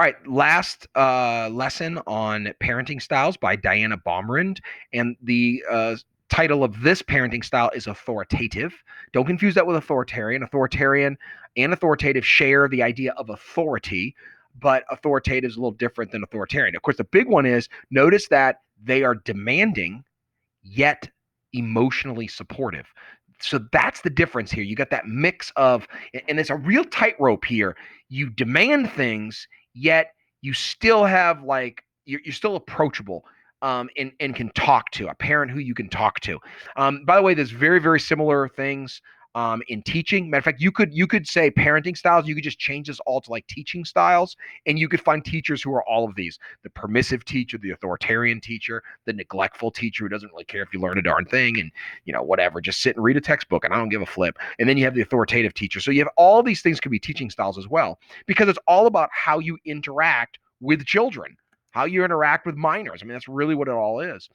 All right, last lesson on parenting styles by Diana Baumrind, and the title of this parenting style is authoritative. Don't confuse that with authoritarian. Authoritarian and authoritative share the idea of authority, but authoritative is a little different than authoritarian. Of course, the big one is notice that they are demanding yet emotionally supportive. So that's the difference here. You got that mix of, and it's a real tightrope here. You demand things, yet you still have like you're still approachable, and can talk to a parent who you can talk to. By the way, there's very similar things in teaching. Matter of fact, you could say parenting styles. You could just change this all to like teaching styles, and you could find teachers who are all of these: the permissive teacher, the authoritarian teacher, the neglectful teacher who doesn't really care if you learn a darn thing, and whatever, just sit and read a textbook and I don't give a flip. And then you have the authoritative teacher. So you have all these things could be teaching styles as well, because it's all about how you interact with children, how you interact with minors. I mean, that's really what it all is.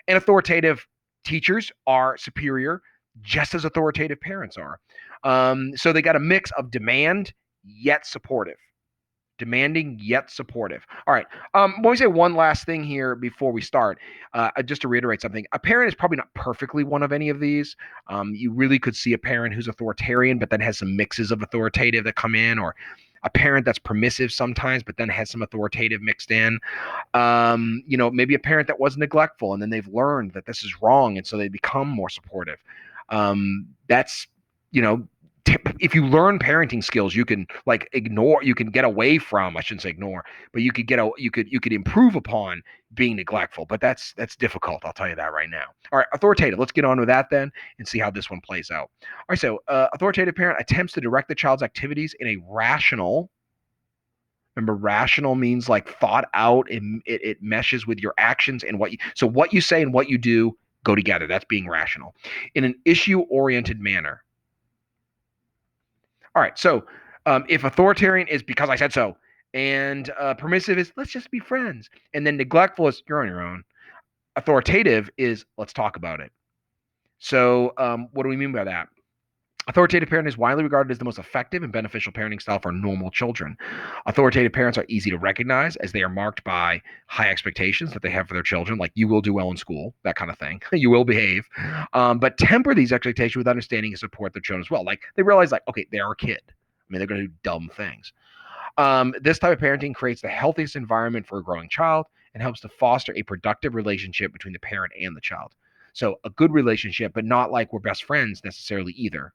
And authoritative teachers are superior, just as authoritative parents are. So they got a mix of demand yet supportive. Demanding yet supportive. All right. Let me say one last thing here before we start. Just to reiterate something, a parent is probably not perfectly one of any of these. You really could see a parent who's authoritarian, but then has some mixes of authoritative that come in, or a parent that's permissive sometimes, but then has some authoritative mixed in. Maybe a parent that was neglectful, and then they've learned that this is wrong, and so they become more supportive. That's you know if you learn parenting skills, you can like ignore, you can get away from, I shouldn't say ignore, but you could improve upon being neglectful, but that's difficult. I'll tell you that right now. All right, authoritative. Let's get on with that then and see how this one plays out. All right, so authoritative parent attempts to direct the child's activities in a rational. Remember, rational means like thought out. It meshes with your actions and what you say and what you do go together. That's being rational in an issue-oriented manner. All right. So if authoritarian is because I said so, and permissive is let's just be friends, and then neglectful is you're on your own. Authoritative is let's talk about it. So what do we mean by that? Authoritative parenting is widely regarded as the most effective and beneficial parenting style for normal children. Authoritative parents are easy to recognize as they are marked by high expectations that they have for their children, like you will do well in school, that kind of thing. You will behave, but temper these expectations with understanding and support their children as well. Like they realize, like, okay, they're a kid. I mean, they're going to do dumb things. This type of parenting creates the healthiest environment for a growing child and helps to foster a productive relationship between the parent and the child. So a good relationship, but not like we're best friends necessarily either.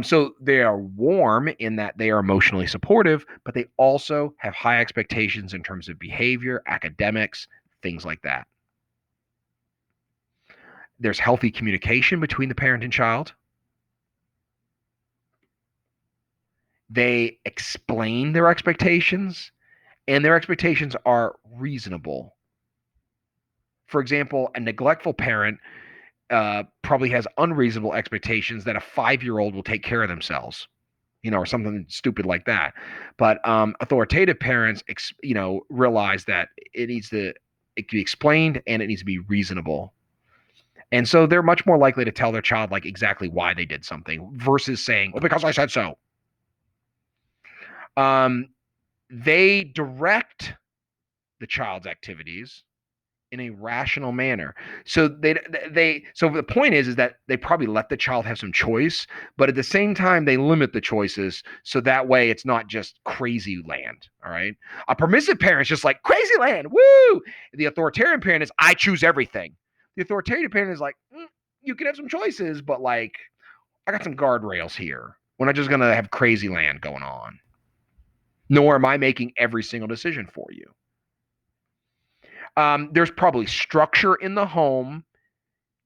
So they are warm in that they are emotionally supportive, but they also have high expectations in terms of behavior, academics, things like that. There's healthy communication between the parent and child. They explain their expectations, and their expectations are reasonable. For example, a neglectful parent probably has unreasonable expectations that a 5-year-old will take care of themselves, or something stupid like that. But authoritative parents, realize that it can be explained and it needs to be reasonable. And so they're much more likely to tell their child like exactly why they did something versus saying, well, because I said so. They direct the child's activities in a rational manner. So so the point is that they probably let the child have some choice, but at the same time they limit the choices so that way it's not just crazy land. All right. A permissive parent is just like crazy land. Woo! The authoritarian parent is I choose everything. The authoritarian parent is like, you can have some choices, but like I got some guardrails here. We're not just gonna have crazy land going on. Nor am I making every single decision for you. There's probably structure in the home.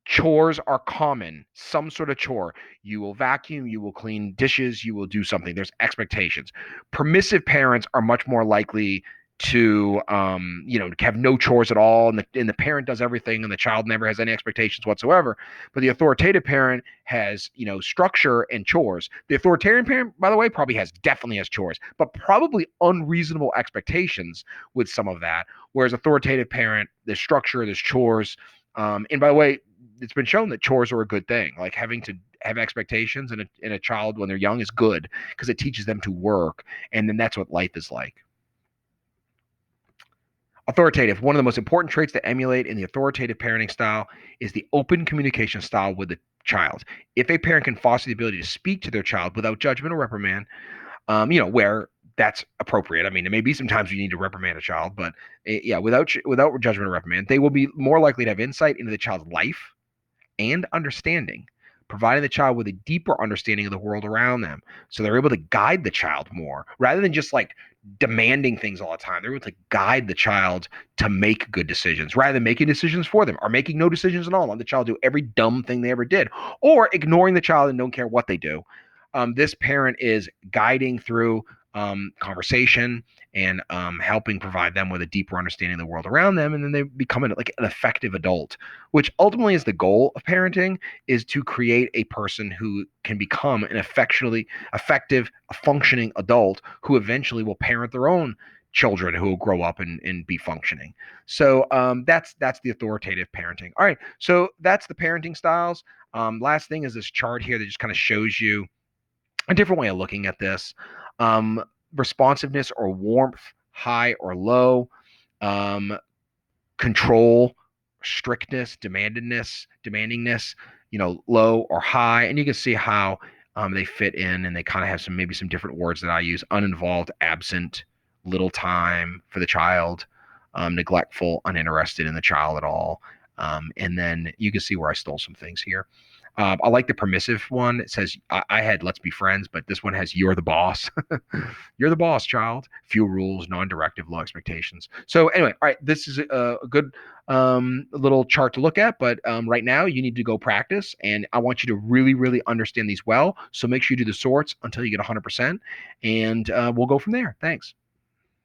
Chores are common, some sort of chore. You will vacuum, you will clean dishes, you will do something. There's expectations. Permissive parents are much more likely to, have no chores at all, and the parent does everything, and the child never has any expectations whatsoever. But the authoritative parent has, structure and chores. The authoritarian parent, by the way, definitely has chores, but probably unreasonable expectations with some of that. Whereas authoritative parent, there's structure, there's chores. And by the way, it's been shown that chores are a good thing. Like having to have expectations in a child when they're young is good because it teaches them to work. And then that's what life is like. Authoritative. One of the most important traits to emulate in the authoritative parenting style is the open communication style with the child. If a parent can foster the ability to speak to their child without judgment or reprimand, where that's appropriate. I mean, there may be some times you need to reprimand a child, but yeah, without judgment or reprimand, they will be more likely to have insight into the child's life and understanding, providing the child with a deeper understanding of the world around them. So they're able to guide the child more rather than just like demanding things all the time. They're able to guide the child to make good decisions rather than making decisions for them or making no decisions at all. Let the child do every dumb thing they ever did or ignoring the child and don't care what they do. This parent is guiding through conversation and helping provide them with a deeper understanding of the world around them, and then they become like an effective adult, which ultimately is the goal of parenting, is to create a person who can become an effective, functioning adult who eventually will parent their own children who will grow up and be functioning. So that's the authoritative parenting. All right, so that's the parenting styles. Last thing is this chart here that just kind of shows you a different way of looking at this. Um, Responsiveness or warmth, high or low, um, control, strictness, demandingness, low or high. And you can see how they fit in, and they kind of have maybe some different words that I use: uninvolved, absent, little time for the child, neglectful, uninterested in the child at all. And then you can see where I stole some things here. I like the permissive one. It says I had let's be friends, but this one has you're the boss. You're the boss, child. Few rules, non-directive, low expectations. So anyway, all right, this is a good little chart to look at. But right now, you need to go practice, and I want you to really, really understand these well. So make sure you do the sorts until you get 100%, and we'll go from there. Thanks.